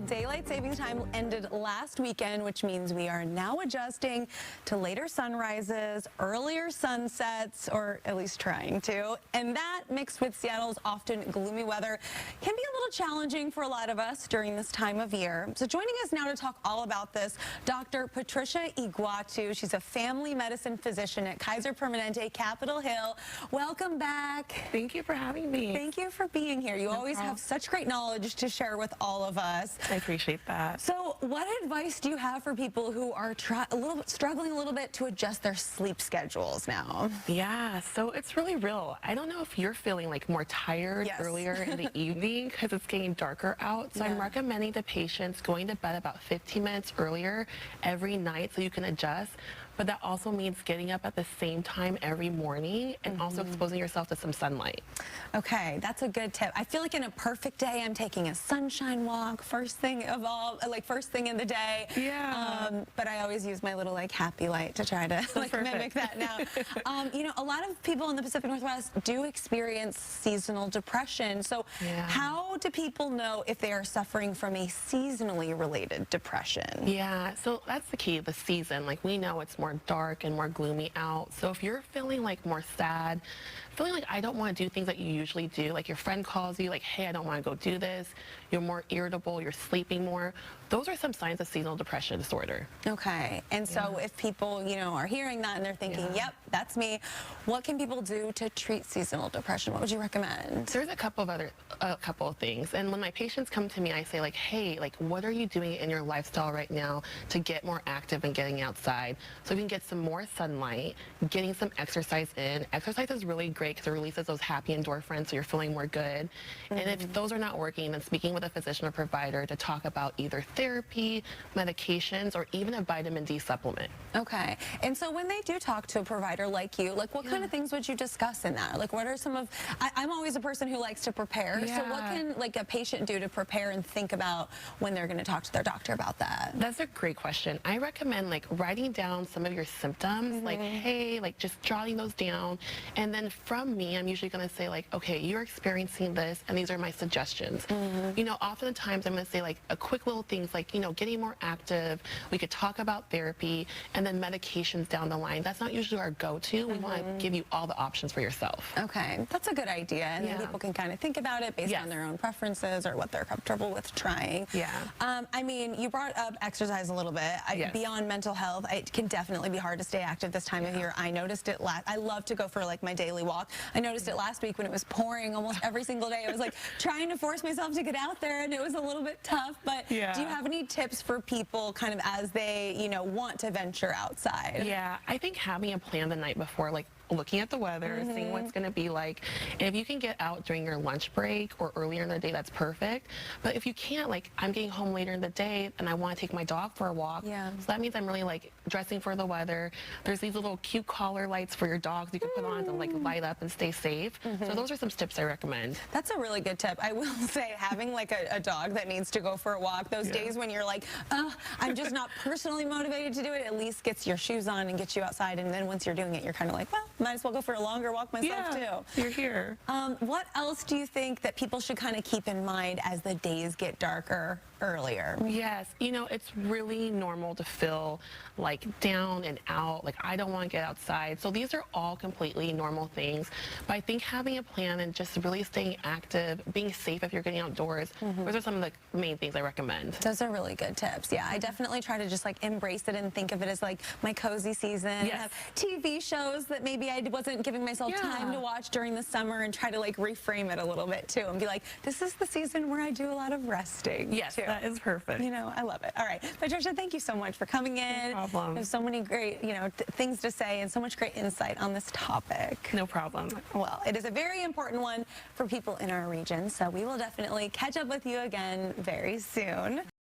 Daylight savings time ended last weekend, which means we are now adjusting to later sunrises, earlier sunsets, or at least trying to. And that, mixed with Seattle's often gloomy weather, can be a little challenging for a lot of us during this time of year. So joining us now to talk all about this, Dr. Patricia Egwuatu. She's a family medicine physician at Kaiser Permanente, Capitol Hill. Welcome back. Thank you for having me. Thank you for being here. You always have such great knowledge to share with all of us. I appreciate that. So what advice do you have for people who are struggling a little bit to adjust their sleep schedules now? Yeah, so it's really real. I don't know if you're feeling like more tired earlier in the evening because it's getting darker out. So I'm recommending to patients going to bed about 15 minutes earlier every night so you can adjust. But that also means getting up at the same time every morning and also exposing yourself to some sunlight. Okay, that's a good tip. I feel like in a perfect day, I'm taking a sunshine walk first thing in the day. Yeah. But I always use my little like happy light to try to mimic that now. You know, a lot of people in the Pacific Northwest do experience seasonal depression. So how do people know if they are suffering from a seasonally related depression? Yeah, so that's the key, the season. Like we know it's more dark and more gloomy out. So if you're feeling like more sad, feeling like I don't want to do things that you usually do, like your friend calls you like, hey, I don't want to go do this, you're more irritable, you're sleeping more, those are some signs of seasonal depression disorder. Okay, and so if people, you know, are hearing that and they're thinking, yep, that's me, what can people do to treat seasonal depression? What would you recommend? There's a couple of things. And when my patients come to me, I say like, hey, like what are you doing in your lifestyle right now to get more active and getting outside? So we can get some more sunlight, getting some exercise in. Exercise is really great because it releases those happy endorphins so you're feeling more good. And if those are not working, then speaking with a physician or provider to talk about either therapy, medications, or even a vitamin D supplement. Okay, and so when they do talk to a provider like you, like what kind of things would you discuss in that? Like what are some of, I'm always a person who likes to prepare, so what can like a patient do to prepare and think about when they're going to talk to their doctor about that? That's a great question. I recommend like writing down some of your symptoms, like hey, like just jotting those down, and then from me, I'm usually going to say like, okay, you're experiencing this, and these are my suggestions. You know, oftentimes I'm going to say like a quick little things like, you know, getting more active. We could talk about therapy, and then medications down the line. That's not usually our go-to. We want to give you all the options for yourself. Okay, that's a good idea, and then people can kind of think about it based on their own preferences or what they're comfortable with trying. I mean, you brought up exercise a little bit. Beyond mental health, it can definitely be hard to stay active this time of year. I noticed it I love to go for like my daily walk. I noticed it last week when it was pouring almost every single day. I was like trying to force myself to get out there, and it was a little bit tough. But do you have any tips for people kind of as they, you know, want to venture outside? Yeah, I think having a plan the night before, like looking at the weather, seeing what's going to be like. And if you can get out during your lunch break or earlier in the day, that's perfect. But if you can't, like I'm getting home later in the day and I want to take my dog for a walk. So that means I'm really like dressing for the weather. There's these little cute collar lights for your dogs you can put on to like light up and stay safe. So those are some tips I recommend. That's a really good tip. I will say having like a dog that needs to go for a walk, those days when you're like, I'm just not personally motivated to do it, at least gets your shoes on and gets you outside. And then once you're doing it, you're kind of like, well, might as well go for a longer walk myself too. You're here. What else do you think that people should kind of keep in mind as the days get darker earlier? Yes, you know, it's really normal to feel like down and out, like I don't want to get outside. So these are all completely normal things. But I think having a plan and just really staying active, being safe if you're getting outdoors, those are some of the main things I recommend. Those are really good tips. Yeah, I definitely try to just like embrace it and think of it as like my cozy season. Have TV shows that maybe I wasn't giving myself time to watch during the summer, and try to like reframe it a little bit too and be like, this is the season where I do a lot of resting. Yes, that is perfect. You know, I love it. All right, Patricia, thank you so much for coming in. No problem. There's so many great, you know, things to say and so much great insight on this topic. No problem. Well, it is a very important one for people in our region, so we will definitely catch up with you again very soon.